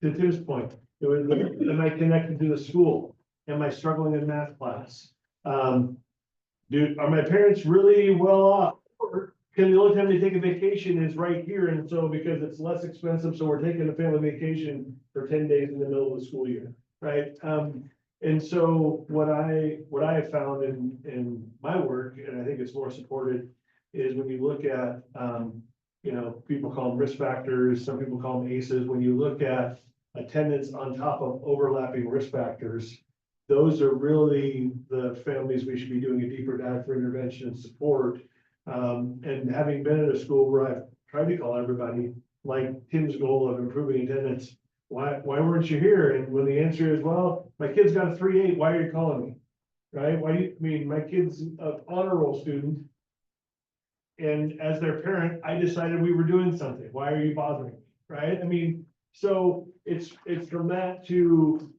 to Tim's point, it was, am I connected to the school? Am I struggling in math class? Are my parents really well off? Or can the only time they take a vacation is right here, and so because it's less expensive, so we're taking a family vacation for 10 days in the middle of the school year, right? And so what I have found in my work, and I think it's more supported, is when you look at, you know, people call them risk factors, some people call them ACEs. When you look at attendance on top of overlapping risk factors, those are really the families we should be doing a deeper dive for intervention and support. And having been at a school where I've tried to call everybody, like Tim's goal of improving attendance, why weren't you here? And when the answer is, well, my kid's got a 3.8, why are you calling me? Right? I mean, my kid's an honor roll student. And as their parent, I decided we were doing something. Why are you bothering me? Right? I mean, so it's from that to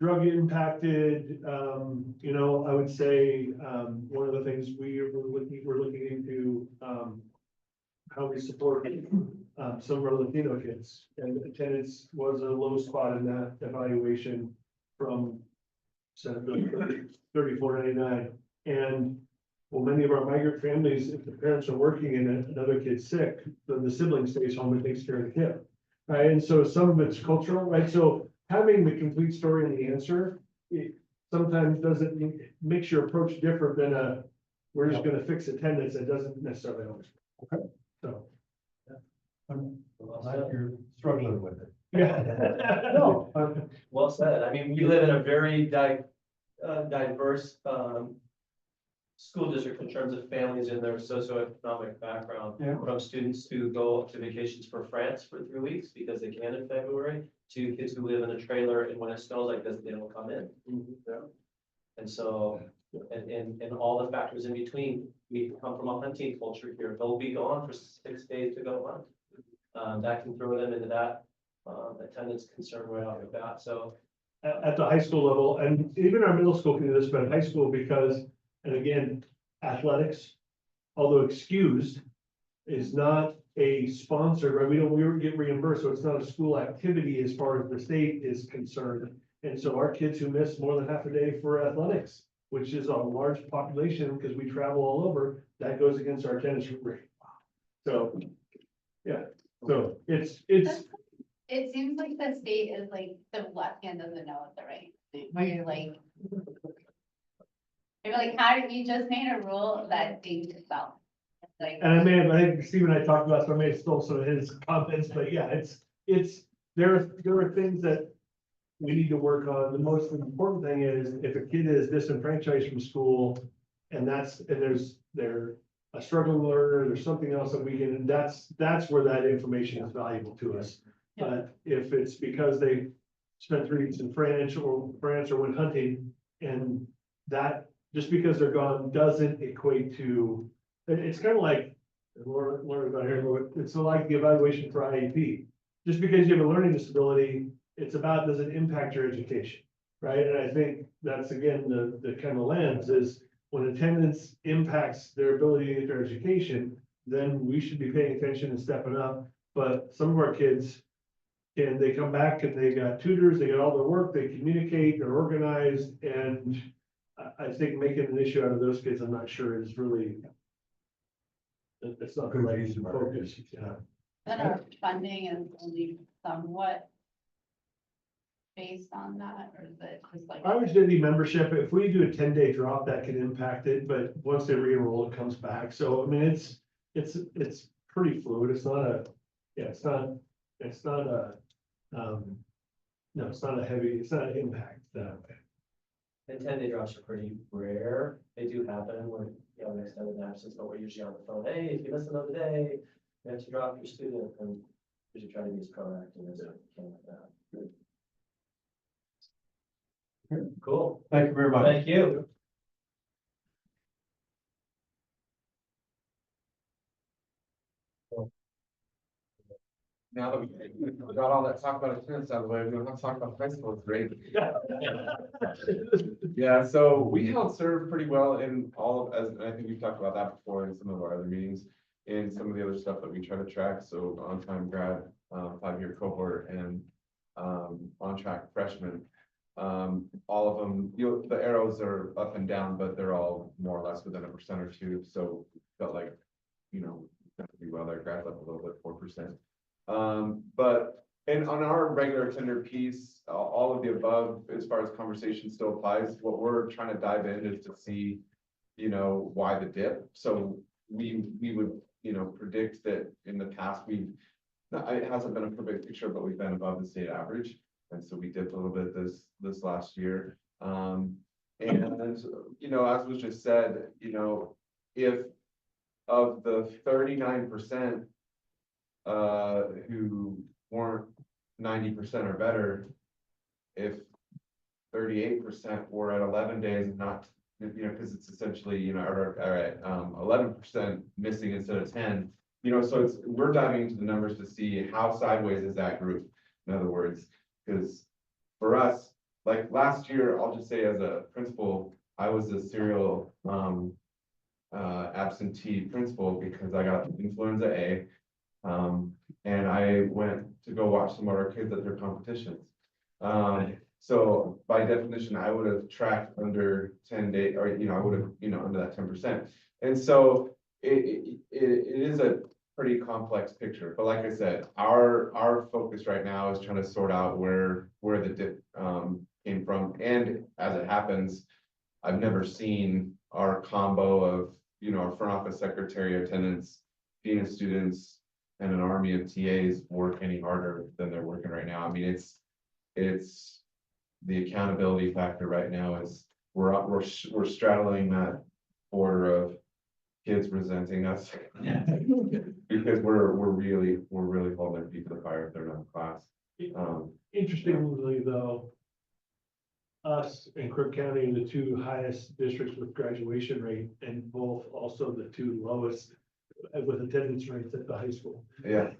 drug impacted, you know, I would say, one of the things we're looking into, how we support, some of our Latino kids, and attendance was a low spot in that evaluation from 34.99. And well, many of our migrant families, if the parents are working and another kid's sick, then the sibling stays home and takes care of the kid. Right, and so some of it's cultural, right? So having the complete story and the answer, it sometimes doesn't, makes your approach different than we're just gonna fix attendance. It doesn't necessarily always. Okay. So. Well, you're struggling with it. Yeah. No, Well said. I mean, we live in a very diverse school district in terms of families and their socioeconomic background. Yeah. From students who go to vacations for France for 3 weeks because they can in February, to kids who live in a trailer, and when it snows like this, they don't come in. Yeah. And so, and all the factors in between, we come from a hunting culture here. They'll be gone for 6 days to go hunt. That can throw them into that attendance concern right off the bat. So At the high school level, and even our middle school can do this, but at high school, because, and again, athletics, although excused, is not a sponsor, right? We don't get reimbursed, so it's not a school activity as far as the state is concerned. And so our kids who miss more than half a day for athletics, which is a large population because we travel all over, that goes against our attendance rate. So, yeah, so it's. It seems like the state is like the left hand doesn't know what the right, where you're like, how did you just made a rule that dates itself? It's like, And I think Steve and I talked about, so I may have stole some of his comments, but yeah, there are things that we need to work on. The most important thing is if a kid is disenfranchised from school and they're a struggling learner, there's something else that we can, that's where that information is valuable to us. But if it's because they spent 3 weeks in France or went hunting, and that, just because they're gone doesn't equate to, it's kind of like, learn about here, it's like the evaluation for IEP. Just because you have a learning disability, it's about, does it impact your education, right? And I think that's, again, the kind of lens is when attendance impacts their ability to get their education, then we should be paying attention and stepping up. But some of our kids, and they come back and they got tutors, they got all their work, they communicate, they're organized, and I think making an issue out of those kids, I'm not sure is really, it's not the Good right use of our focus. Yeah. then our funding is only somewhat based on that, or is it just like? Average daily membership, if we do a 10-day drop, that can impact it, but once they re-enroll, it comes back. So, I mean, it's pretty fluid. It's not a, yeah, it's not a, no, it's not a heavy, it's not an impact that way. and 10-day drops are pretty rare. They do happen when you have an extended absence, but we're usually on the phone. Hey, if you miss another day, you have to drop your student, and we should try to be as proactive as we can with that. Cool. thank you very much. Thank you. Now that we got all that talk about attendance out of the way, we don't have to talk about high school, it's great. Yeah, so we held serve pretty well in all of, as I think we've talked about that before in some of our other meetings. in some of the other stuff that we try to track, so on-time grad, 5-year cohort and on-track freshmen. All of them, the arrows are up and down, but they're all more or less within 1% or 2%, so felt like, do well there, grads up a little bit, 4%. And on our regular attender piece, all of the above, as far as conversation still applies, what we're trying to dive in is to see, why the dip. So we would, predict that in the past, it hasn't been a perfect picture, but we've been above the state average. And so we dipped a little bit this last year. And, as was just said, if of the 39%, who weren't 90% or better, if 38% were at 11 days and not, because it's essentially, are at 11% missing instead of 10, so we're diving into the numbers to see how sideways is that group. In other words, because for us, like last year, I'll just say as a principal, I was a serial absentee principal because I got influenza A. And I went to go watch some of our kids at their competitions. So by definition, I would have tracked under 10 days, or, I would have, under that 10%. And so it is a pretty complex picture. But like I said, our focus right now is trying to sort out where the dip came from. And as it happens, I've never seen our combo of, our front office secretary, attendants, dean of students, and an army of TAs work any harder than they're working right now. I mean, it's the accountability factor right now is we're straddling that border of kids resenting us because we're really holding their feet to the fire if they're not in class. Interestingly, though, us and Crook County are the two highest districts with graduation rate, and both also the two lowest with attendance rates at the high school. Yeah,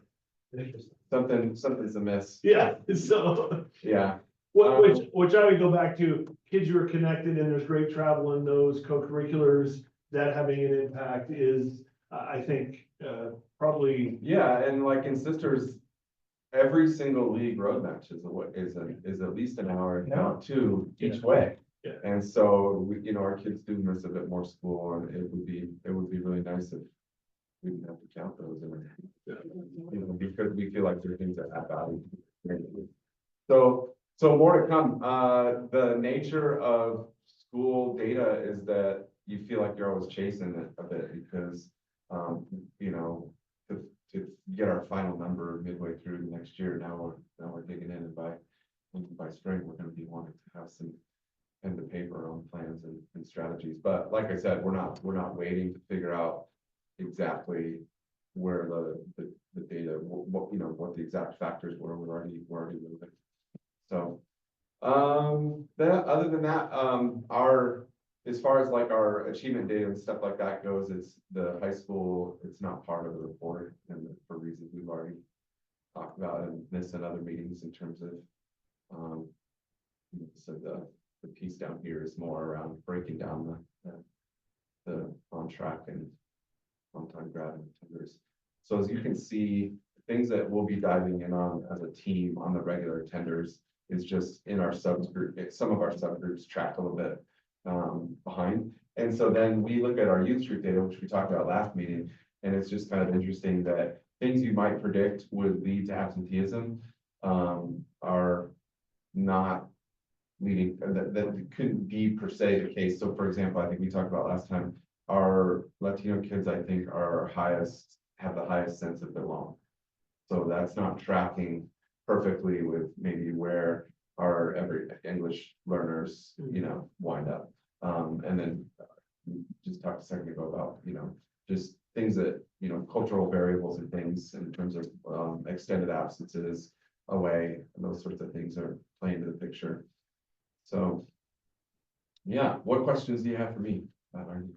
something's amiss. Yeah, so. Yeah. Which I would go back to, kids who are connected and there's great travel in those co-curriculars, that having an impact is, I think, probably. Yeah, and like in Sisters, every single league road match is at least an hour, if not 2 each way. Yeah. And so our kids do miss a bit more school, and it would be really nice if we didn't have to count those, because we feel like there are things that add value. So more to come. The nature of school data is that you feel like you're always chasing it a bit because, to get our final number midway through the next year, now we're digging in, and by spring, we're going to be wanting to have some pen to paper on plans and strategies. But like I said, we're not waiting to figure out exactly where the data, what the exact factors were. We're already moving. So, other than that, as far as like our achievement data and stuff like that goes, it's the high school, it's not part of the report, and for reasons we've already talked about and missed in other meetings in terms of, so the piece down here is more around breaking down the on track and on-time grad and tenders. So as you can see, things that we'll be diving in on as a team on the regular tenders is just in our subgroup. Some of our subgroups track a little bit behind. And so then we look at our youth group data, which we talked about last meeting, and it's just kind of interesting that things you might predict would lead to absenteeism are not leading, that couldn't be per se the case. So for example, I think we talked about last time, our Latino kids, I think, have the highest sense of belong. So that's not tracking perfectly with maybe where our every English learners, wind up. And then we just talked a second ago about, just things that, cultural variables and things in terms of extended absences away, and those sorts of things are playing into the picture. So, yeah, what questions do you have for me? I'm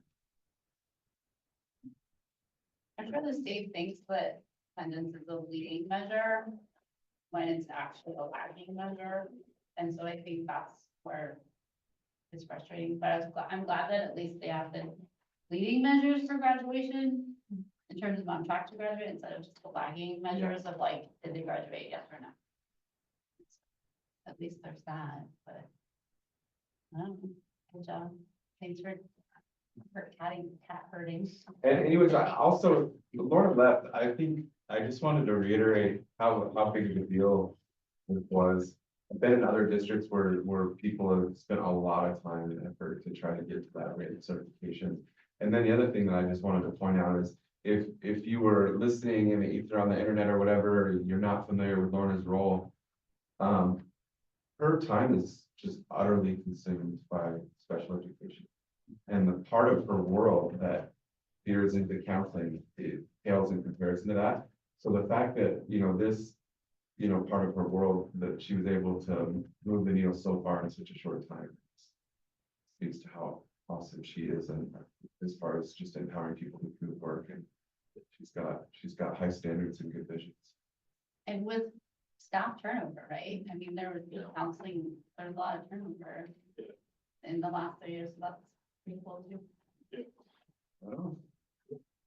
sure the state thinks that attendance is a leading measure when it's actually a lagging measure. And so I think that's where it's frustrating, but I'm glad that at least they have the leading measures for graduation. in terms of on track to graduate instead of just the lagging measures of like, did they graduate, yes or no? At least there's that, but. I don't know. Good job. Thanks for cat herding. And anyways, I also, Laura left, I think, I just wanted to reiterate how big of a deal it was. I've been in other districts where people have spent a lot of time and effort to try to get to that rate of certification. And then the other thing that I just wanted to point out is, if you were listening and either on the internet or whatever, you're not familiar with Lorna's role, her time is just utterly consumed by special education. And the part of her world that veers into counseling, it pales in comparison to that. So the fact that, this, part of her world, that she was able to move the needle so far in such a short time speaks to how awesome she is, and as far as just empowering people to do work, and she's got high standards and good visions. And with staff turnover, right? I mean, there was counseling, there's a lot of turnover in the last 3 years, so that's pretty cool too. Well,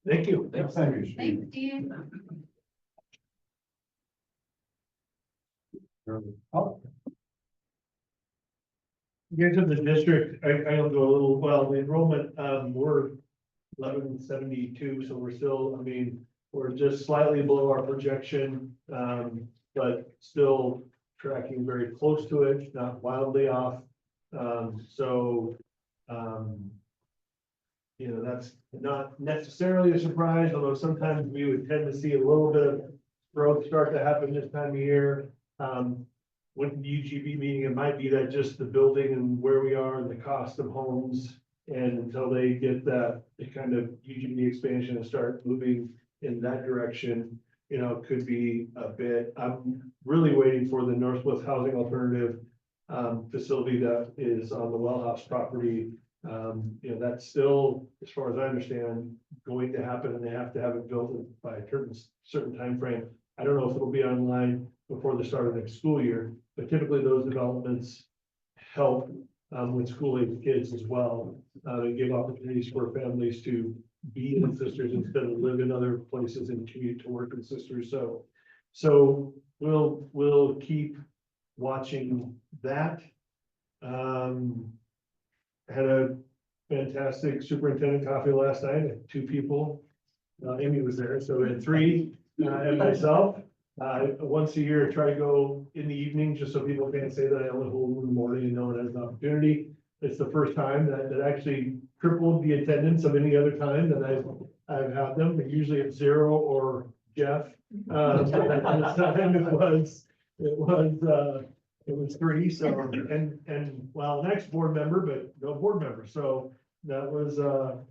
Thank you. Next time you Thanks, Steve. Oh, Get to the district, I'll go a little, well, the enrollment, we're 1172, so we're still, I mean, we're just slightly below our projection, but still tracking very close to it, not wildly off. That's not necessarily a surprise, although sometimes we would tend to see a little bit of growth start to happen this time of year. With the UGB meeting, it might be that just the building and where we are and the cost of homes. And until they get that, the kind of UGB expansion and start moving in that direction, could be a bit. I'm really waiting for the Northwest Housing Alternative facility that is on the Well House property. That's still, as far as I understand, going to happen, and they have to have it built by a certain time frame. I don't know if it'll be online before the start of next school year, but typically those developments help with school-age kids as well. They give opportunities for families to be in Sisters instead of live in other places and commute to work in Sisters. So we'll keep watching that. Had a fantastic superintendent coffee last night. Had 2 people. Amy was there, so we had 3 and myself. Once a year, I try to go in the evening just so people can't say that I only hold in the morning and no one has an opportunity. It's the first time that actually tripled the attendance of any other time that I've had them. Usually it's 0 or Jeff. So this time it was 3. So and well, next board member, but no board member. So that was so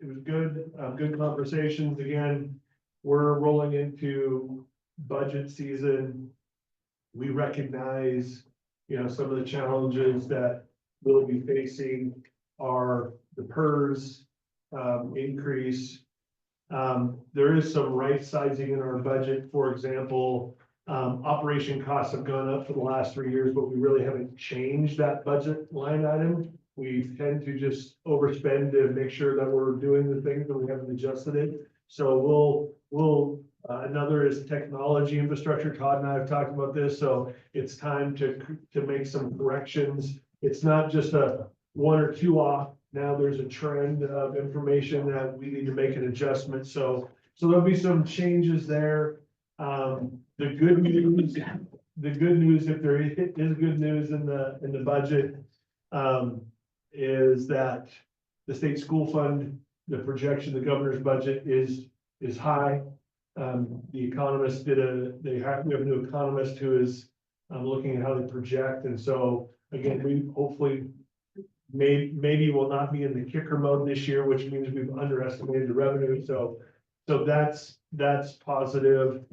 it was good. Good conversations. Again, we're rolling into budget season. We recognize, some of the challenges that we'll be facing are the PERS increase. There is some right sizing in our budget. For example, operation costs have gone up for the last 3 years, but we really haven't changed that budget line item. We tend to just overspend to make sure that we're doing the things, but we haven't adjusted it. So we'll another is technology infrastructure. Todd and I have talked about this, so it's time to make some corrections. It's not just a 1 or 2 off. Now there's a trend of information that we need to make an adjustment. So there'll be some changes there. The good news, if there is good news in the budget, is that the state school fund, the projection, the governor's budget is high. The economist we have a new economist who is looking at how they project. And so again, we hopefully maybe will not be in the kicker mode this year, which means we've underestimated the revenue. So that's positive.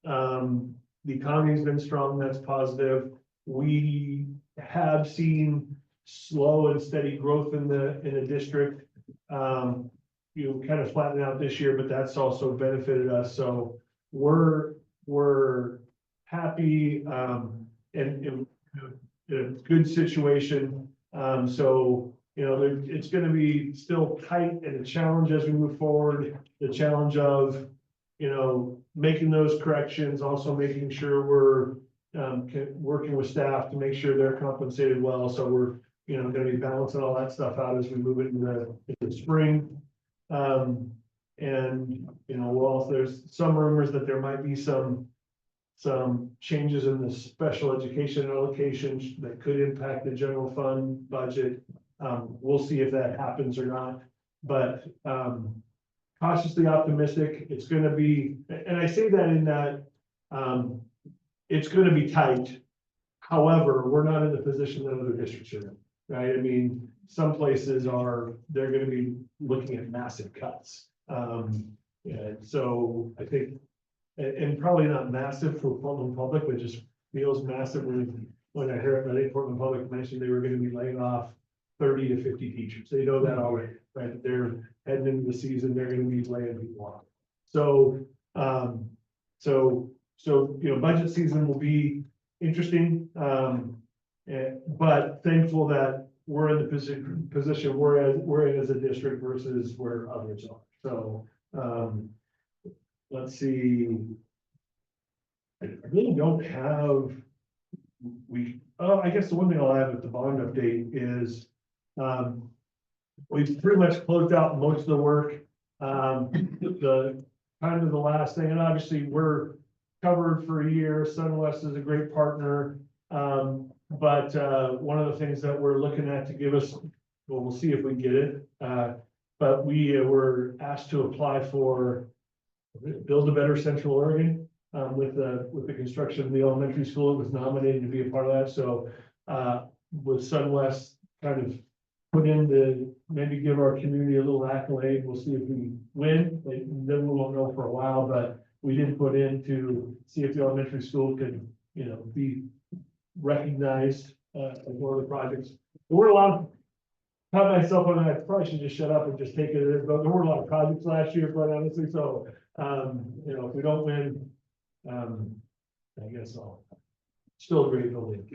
The economy's been strong. That's positive. We have seen slow and steady growth in the district. Kind of flatten out this year, but that's also benefited us. So we're happy in a good situation. So you know, it's gonna be still tight and a challenge as we move forward. The challenge of, you know, making those corrections, also making sure we're working with staff to make sure they're compensated well. So we're, you know, gonna be balancing all that stuff out as we move into the spring. And, you know, well, there's some rumors that there might be some changes in the special education allocations that could impact the general fund budget. We'll see if that happens or not, but, cautiously optimistic. It's gonna be, and I say that in that, it's gonna be tight. However, we're not in the position that other districts are in, right? I mean, some places they're gonna be looking at massive cuts. Yeah, so I think, and probably not massive for Portland Public, but just feels massive when I heard, I think Portland Public mentioned they were gonna be laying off 30 to 50 teachers. They know that already, right? They're heading into the season, they're gonna be laying people off. So, you know, budget season will be interesting. But thankful that we're in the position we're in as a district versus where others are. So, let's see. I really don't have, I guess the one thing I'll add with the bond update is, we've pretty much closed out most of the work. The kind of the last thing, and obviously we're covered for a year. Sunwest is a great partner. But one of the things that we're looking at to give us, well, we'll see if we get it. But we were asked to apply for Build a Better Central Oregon, with the construction of the elementary school. It was nominated to be a part of that. So, with Sunwest kind of put in maybe give our community a little accolade. We'll see if we win. Then we won't know for a while, but we did put in to see if the elementary school could, you know, be recognized as one of the projects. There were a lot of, caught myself on that, I probably should just shut up and just take it, but there were a lot of projects last year, quite honestly, so, you know, if we don't win, I guess I'll still a great building.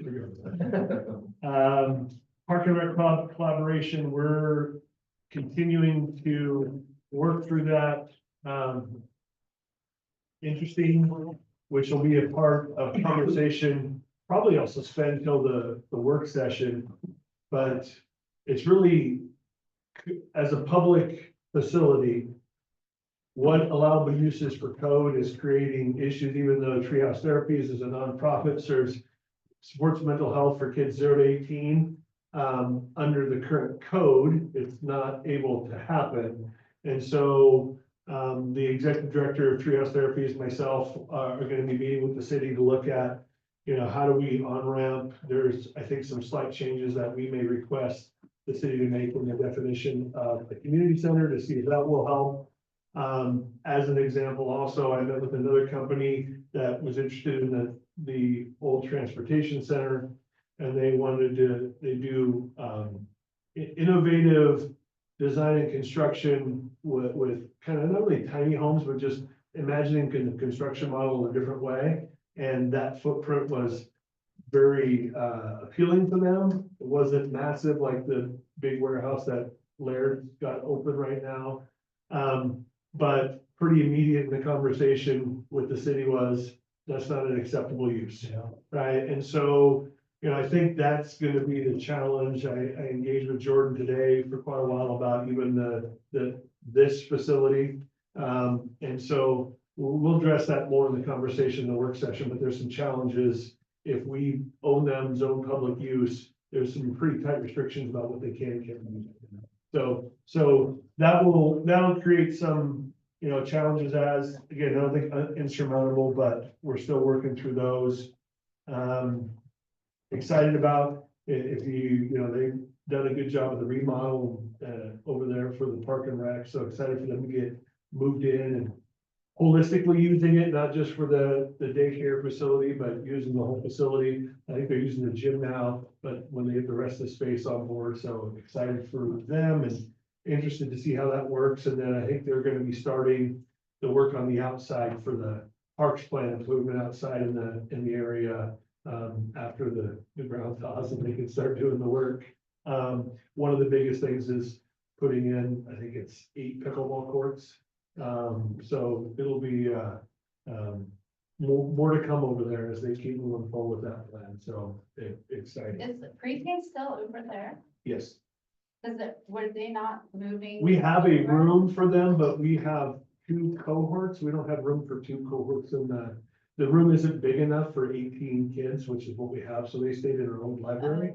Park and Rec collaboration, we're continuing to work through that. Interesting, which will be a part of conversation. Probably I'll suspend until the work session, but it's really, as a public facility, what allowable uses for code is creating issues, even though Treehouse Therapies is a nonprofit, serves supports mental health for kids 0 to 18. Under the current code, it's not able to happen. And so the executive director of Treehouse Therapies, myself, are going to be meeting with the city to look at, you know, how do we on-ramp? There's, I think, some slight changes that we may request the city to make in the definition of a community center to see if that will help. As an example, also, I met with another company that was interested in the old transportation center, and they do innovative design and construction with kind of not only tiny homes, but just imagining the construction model in a different way. And that footprint was very appealing to them. It wasn't massive like the big warehouse that Laird's got open right now. But pretty immediate in the conversation with the city was, that's not an acceptable use, right? And so, you know, I think that's going to be the challenge. I engaged with Jordan today for quite a while about even this facility. And so we'll address that more in the conversation in the work session, but there's some challenges. If we own them, zone public use, there's some pretty tight restrictions about what they can and can't use. So that'll create some, you know, challenges as, again, I don't think insurmountable, but we're still working through those. Excited about if you know, they've done a good job of the remodel over there for the Park and Rec. So excited for them to get moved in and holistically using it, not just for the daycare facility, but using the whole facility. I think they're using the gym now, but when they get the rest of the space on board, so excited for them and interested to see how that works. And then I think they're going to be starting the work on the outside for the parks plan improvement outside in the area after the ground thaws, and they can start doing the work. One of the biggest things is putting in, I think it's 8 pickleball courts. So it'll be, more to come over there as they keep moving forward with that plan, so exciting, Is the pre-K still over there? yes. Were they not moving? We have a over? room for them, but we have 2 cohorts, we don't have room for 2 cohorts in the room isn't big enough for 18 kids, which is what we have, so they stayed in our own library.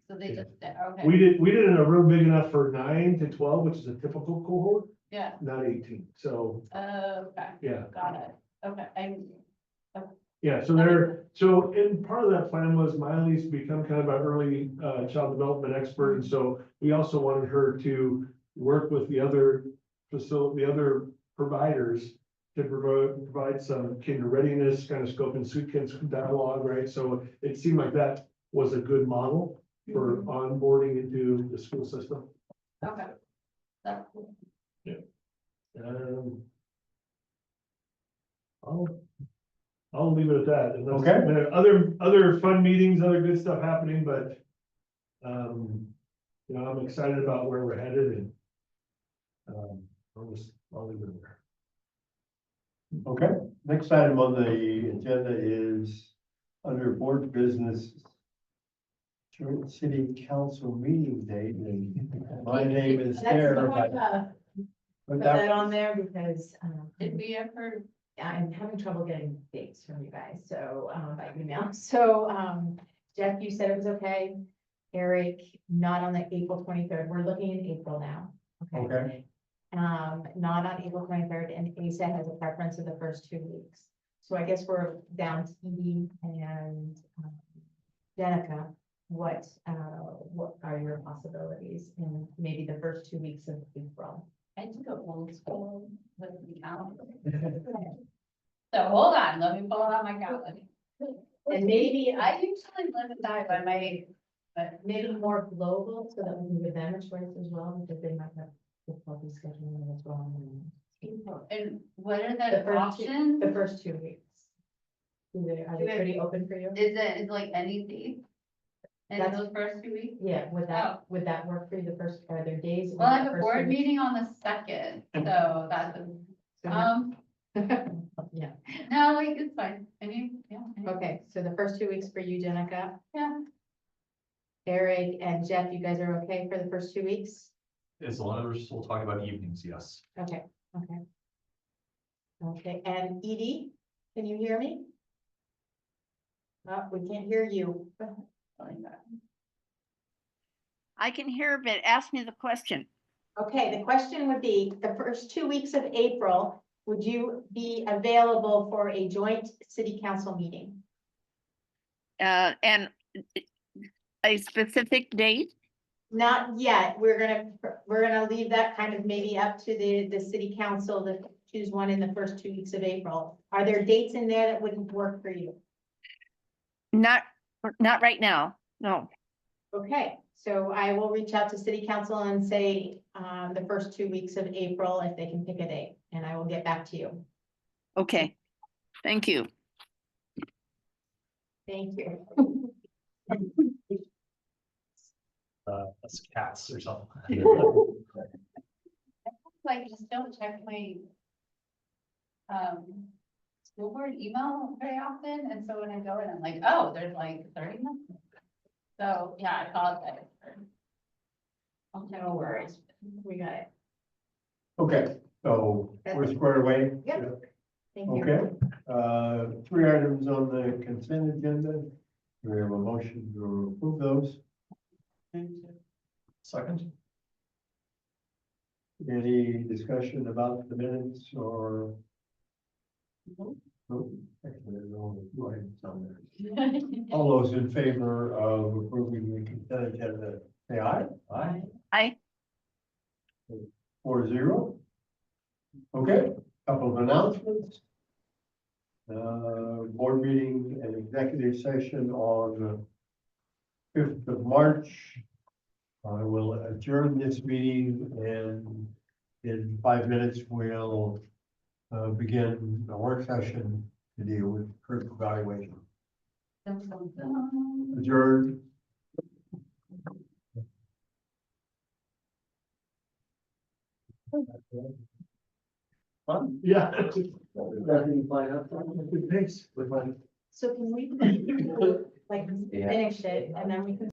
So they just, okay. We did in a room big enough for 9 to 12, which is a typical cohort, Yeah, not 18, so, okay, yeah. got it, okay, Yeah, so and part of that plan was Miley's become kind of our early, child development expert, and so we also wanted her to work with the other providers to provide some kinder readiness, kind of scope and sequence dialogue, right? So it seemed like that was a good model for onboarding into the school system. okay. That's cool. I'll leave it at that. Unless- Okay. there are other fun meetings, other good stuff happening, but, I'm excited about where we're headed and, I'll leave it there. Okay, next item on the agenda is under board business. Joint city council meeting date, and my name is there. Put that on there because, Did we ever, I'm having trouble getting dates from you guys, so, by email. So, Jeff, you said it was okay. Eric, not on the April 23rd. We're looking in April now. Okay, Not on April 23rd, and ASA has a preference of the first 2 weeks. So I guess we're down to Edie and, Jenica. What are your possibilities in maybe the first 2 weeks of April? I took a old school with the calendar. So hold on, let me pull out my calendar. And maybe, I usually live and die by my, but maybe more global so that we can give them a choice as well, because they might have difficulty scheduling it as well. and what are The the first two- options? The first 2 weeks. Are they pretty open for you? Is it like any date? In That's- those first 2 weeks? Yeah, would that work for you the first, are there days? Well, I have the a first board 2 weeks? meeting on the 2nd, so that's, Yeah, no, like, it's fine, yeah. okay, so the first 2 weeks for you, Jenica. Yeah. Eric and Jeff, you guys are okay for the first 2 weeks? As long as we'll talk about evenings, yes. Okay, okay. Okay, and Edie, can you hear me? We can't hear you. I can hear, but ask me the question. Okay, the question would be, the first 2 weeks of April, would you be available for a joint city council meeting? And a specific date? Not yet, we're gonna leave that kind of maybe up to the city council to choose one in the first 2 weeks of April. Are there dates in there that wouldn't work for you? Not right now, no. Okay, so I will reach out to city council and say, the first 2 weeks of April, if they can pick a date, and I will get back to you. Okay, thank you. Thank you. That's cats or something. Like, just don't check my school board email very often, and so when I go in, I'm like, oh, there's like 30 minutes. So, yeah, I apologize. No worries, we got it. okay, so we're squared away. Yep. Thank you. Okay, 3 items on the consent agenda. We have a motion to approve those. Second, Any discussion about the minutes or? No, actually, there's only 2 items on there. All those in favor of approving the consent agenda, say aye. Aye. 4-0. Okay, couple of announcements. Board meeting and executive session on the 5th of March. I will adjourn this meeting and in 5 minutes we'll begin a work session to deal with current evaluation. Adjourned. Fun. Yeah. Nothing to find out. Thanks. So can we, like, finish it, and then we can